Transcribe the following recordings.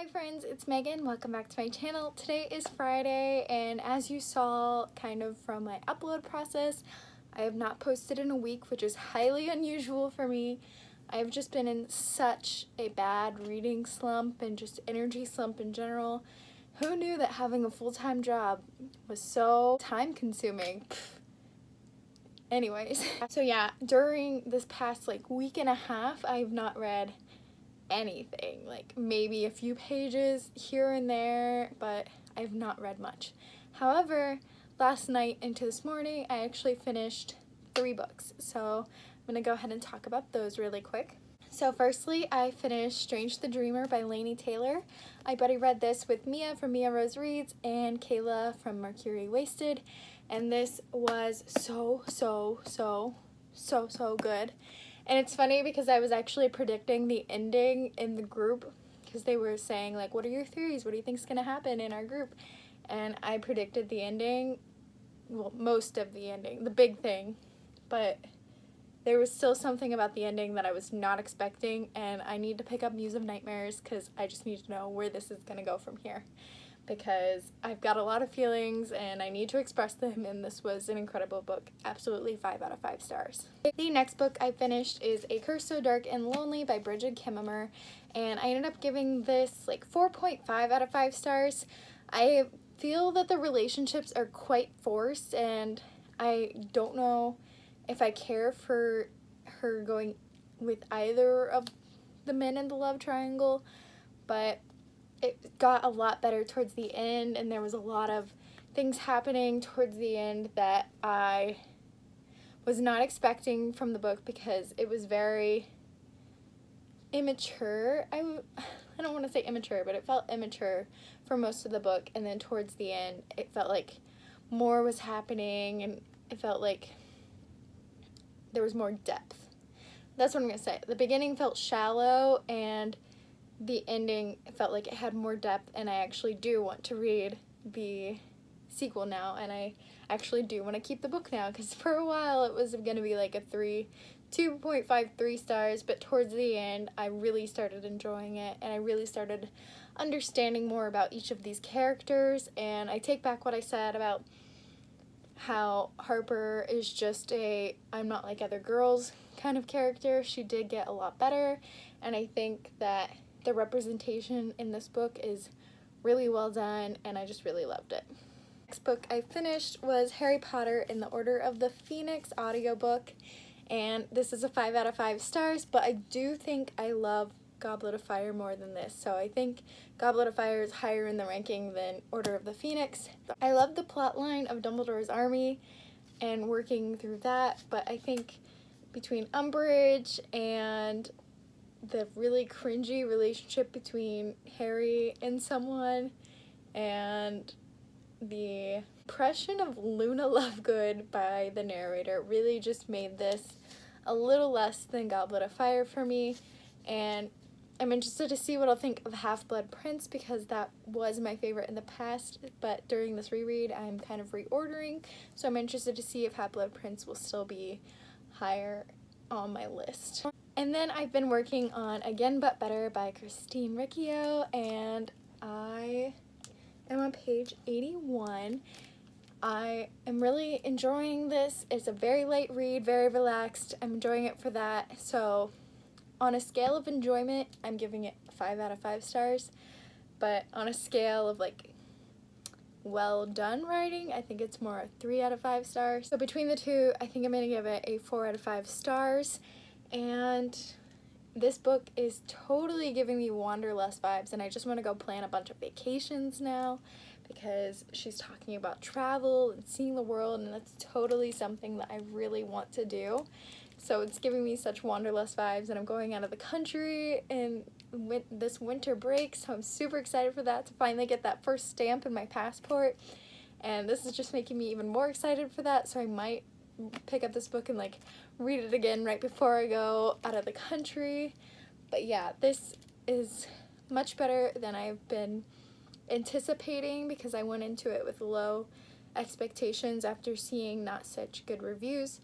Hi friends, it's Megan. Welcome back to my channel. Today is Friday, and as you saw kind of from my upload process, I have not posted in a week, which is highly unusual for me. I've just been in such a bad reading slump and just energy slump in general. Who knew that having a full-time job was so time-consuming? Anyways, so yeah, during this past week and a half, I have not read anything, maybe a few pages here and there, but I've not read much. However, last night into this morning, I actually finished 3 books, so I'm gonna go ahead and talk about those really quick. So firstly, I finished Strange the Dreamer by Laini Taylor. I buddy read this with Mia from Mia Rose Reads and Kayla from Mercury Wasted, and this was so good. And it's funny because I was actually predicting the ending in the group because they were saying, what are your theories? What do you think is going to happen in our group? And I predicted the ending, well, most of the ending, the big thing. But there was still something about the ending that I was not expecting, and I need to pick up Muse of Nightmares because I just need to know where this is going to go from here. Because I've got a lot of feelings and I need to express them, and this was an incredible book. Absolutely 5 out of 5 stars. The next book I finished is A Curse So Dark and Lonely by Bridget Kimmerer, and I ended up giving this 4.5 out of 5 stars. I feel that the relationships are quite forced, and I don't know if I care for her going with either of the men in the love triangle, but it got a lot better towards the end, and there was a lot of things happening towards the end that I was not expecting from the book because it was very immature. I don't want to say immature, but it felt immature for most of the book, and then towards the end it felt like more was happening, and it felt like there was more depth. That's what I'm going to say. The beginning felt shallow, and the ending felt like it had more depth, and I actually do want to read the sequel now, and I actually do want to keep the book now, because for a while it was going to be a 2.53 stars, but towards the end I really started enjoying it, and I really started understanding more about each of these characters, and I take back what I said about how Harper is just a I'm not like other girls kind of character. She did get a lot better, and I think that the representation in this book is really well done, and I just really loved it. Next book I finished was Harry Potter and the Order of the Phoenix audiobook, and this is a 5 out of 5 stars, but I do think I love Goblet of Fire more than this, so I think Goblet of Fire is higher in the ranking than Order of the Phoenix. I love the plotline of Dumbledore's army and working through that, but I think between Umbridge and the really cringy relationship between Harry and someone, and the impression of Luna Lovegood by the narrator really just made this a little less than Goblet of Fire for me, and I'm interested to see what I'll think of Half-Blood Prince because that was my favorite in the past, but during this reread I'm kind of reordering, so I'm interested to see if Half-Blood Prince will still be higher on my list. And then I've been working on Again But Better by Christine Riccio, and I am on page 81. I am really enjoying this. It's a very light read, very relaxed. I'm enjoying it for that. So on a scale of enjoyment, I'm giving it 5 out of 5 stars. But on a scale of well done writing, I think it's more a 3 out of 5 stars. So between the two, I think I'm going to give it a 4 out of 5 stars. And this book is totally giving me Wanderlust vibes, and I just want to go plan a bunch of vacations now because she's talking about travel and seeing the world, and that's totally something that I really want to do. So it's giving me such Wanderlust vibes, and I'm going out of the country in this winter break, so I'm super excited for that, to finally get that first stamp in my passport, and this is just making me even more excited for that, so I might pick up this book and read it again right before I go out of the country. But yeah, this is much better than I've been anticipating because I went into it with low expectations after seeing not such good reviews.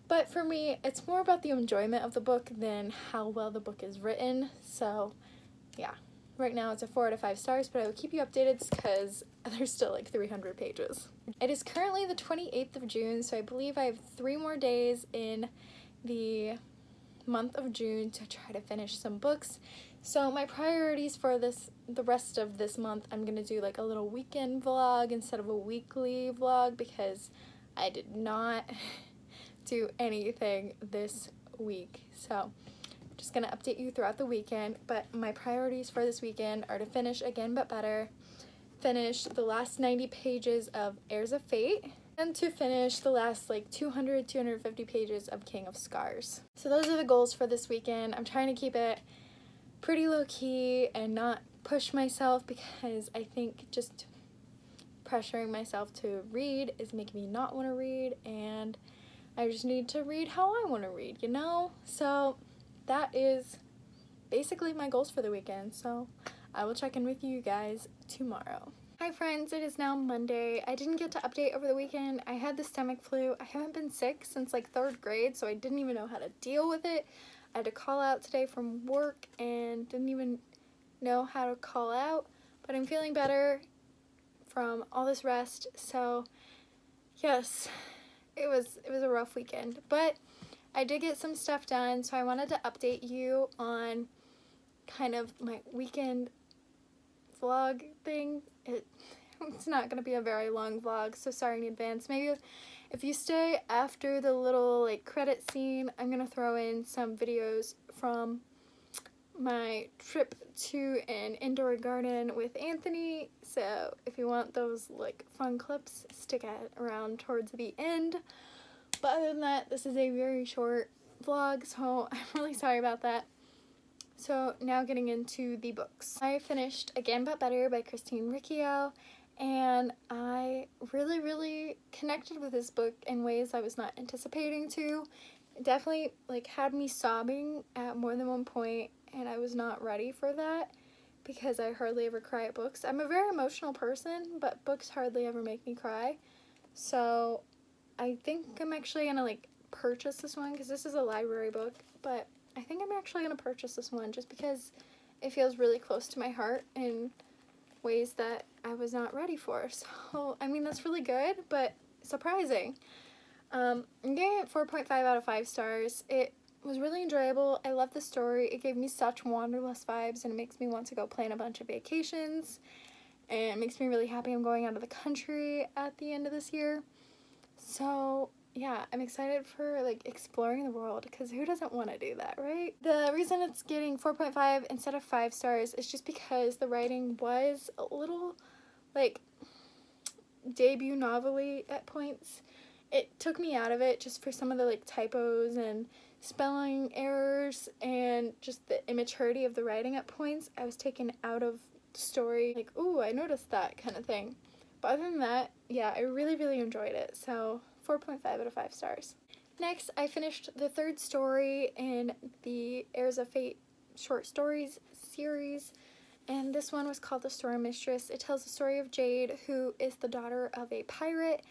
But for me, it's more about the enjoyment of the book than how well the book is written. So yeah, Right now it's a 4 out of 5 stars, but I will keep you updated because there's still like 300 pages. It is currently the 28th of June, so I believe I have 3 more days in the month of June to try to finish some books. So my priorities for the rest of this month, I'm gonna do like a little weekend vlog instead of a weekly vlog because I did not do anything this week. So just gonna update you throughout the weekend, but my priorities for this weekend are to finish Again But Better, finish the last 90 pages of Heirs of Fate, and to finish the last like 250 pages of King of Scars. So those are the goals for this weekend. I'm trying to keep it pretty low-key and not push myself because I think just pressuring myself to read is making me not want to read, and I just need to read how I want to read, you know? So that is basically my goals for the weekend, so I will check in with you guys tomorrow. Hi friends, it is now Monday. I didn't get to update over the weekend. I had the stomach flu. I haven't been sick since like 3rd grade, so I didn't even know how to deal with it. I had to call out today from work and didn't even know how to call out, but I'm feeling better from all this rest. So yes, it was a rough weekend, but I did get some stuff done, so I wanted to update you on kind of my weekend vlog thing. It's not going to be a very long vlog, so sorry in advance. Maybe if you stay after the little like credit scene, I'm going to throw in some videos from my trip to an indoor garden with Anthony, so if you want those like fun clips, stick around towards the end. But other than that, this is a very short vlog, so I'm really sorry about that. So now getting into the books. I finished Again But Better by Christine Riccio, and I really connected with this book in ways I was not anticipating to. It definitely like had me sobbing at more than one point, and I was not ready for that because I hardly ever cry at books. I'm a very emotional person, but books hardly ever make me cry. So I think I'm actually gonna like purchase this one because this is a library book, but I think I'm actually gonna purchase this one just because it feels really close to my heart in ways that I was not ready for. So I mean, that's really good, but surprising. I'm giving it 4.5 out of 5 stars. It was really enjoyable. I love the story. It gave me such Wanderlust vibes, and it makes me want to go plan a bunch of vacations, and it makes me really happy I'm going out of the country at the end of this year. So yeah, I'm excited for like exploring the world because who doesn't want to do that, right? The reason it's getting 4.5 instead of 5 stars is just because the writing was a little like debut novel-y at points. It took me out of it just for some of the like typos and spelling errors and just the immaturity of the writing at points. I was taken out of the story, like, ooh, I noticed that kind of thing. But other than that, yeah, I really enjoyed it. So 4.5 out of 5 stars. Next, I finished the 3rd story in the Heirs of Fate short stories series, and this one was called The Storm Mistress. It tells the story of Jade, who is the daughter of a pirate,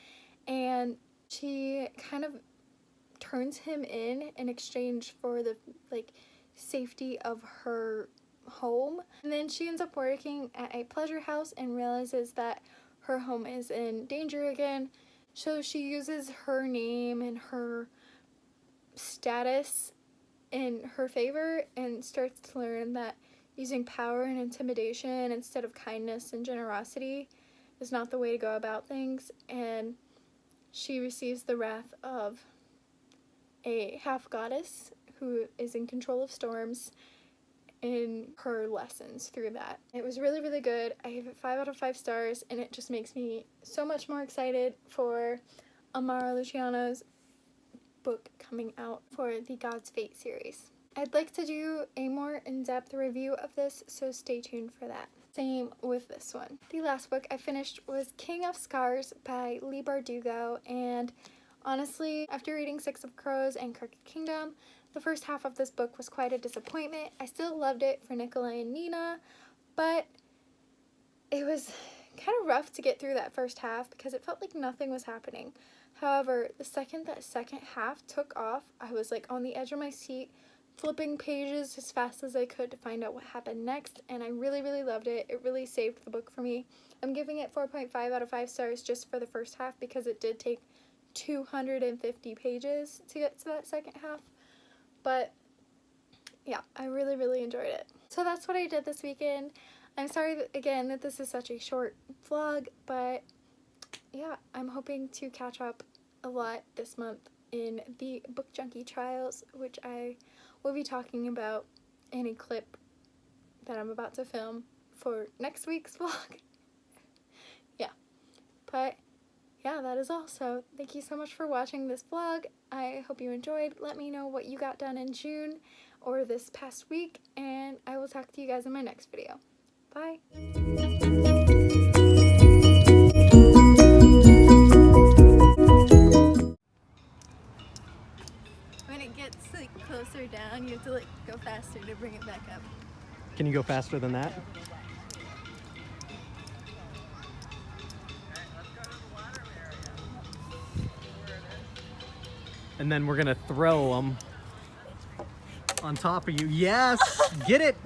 and she kind of turns him in exchange for the like safety of her home. And then she ends up working at a pleasure house and realizes that her home is in danger again. So she uses her name and her status in her favor and starts to learn that using power and intimidation instead of kindness and generosity is not the way to go about things. And she receives the wrath of a half-goddess who is in control of storms in her lessons through that. It was really good. I gave it 5 out of 5 stars, and it just makes me so much more excited for Amara Luciano's book coming out for the God's Fate series. I'd like to do a more in-depth review of this, so stay tuned for that. Same with this one. The last book I finished was King of Scars by Leigh Bardugo, and honestly, after reading Six of Crows and Crooked Kingdom, the first half of this book was quite a disappointment. I still loved it for Nikolai and Nina, but it was kind of rough to get through that first half because it felt like nothing was happening. However, the second that second half took off, I was like on the edge of my seat, flipping pages as fast as I could to find out what happened next, and I really, really loved it. It really saved the book for me. I'm giving it 4.5 out of 5 stars just for the first half because it did take 250 pages to get to that second half. But yeah, I really, really enjoyed it. So that's what I did this weekend. I'm sorry again that this is such a short vlog, but yeah, I'm hoping to catch up a lot this month in the Book Junkie trials, which I will be talking about in a clip that I'm about to film for next week's vlog. Yeah, but yeah, that is all. So thank you so much for watching this vlog. I hope you enjoyed. Let me know what you got done in June or this past week, and I will talk to you guys in my next video. Bye. When it gets like closer down, you have to like go faster to bring it back up. Can you go faster than that? And then we're gonna throw them on top of you. Yes! Get it!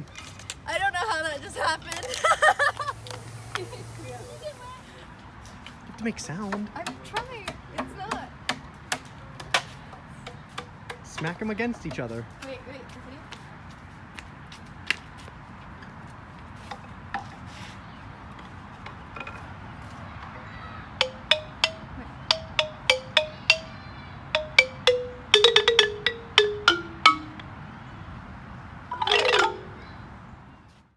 I don't know how that just happened. You have to make sound. I'm trying. It's not. Smack them against each other. Wait.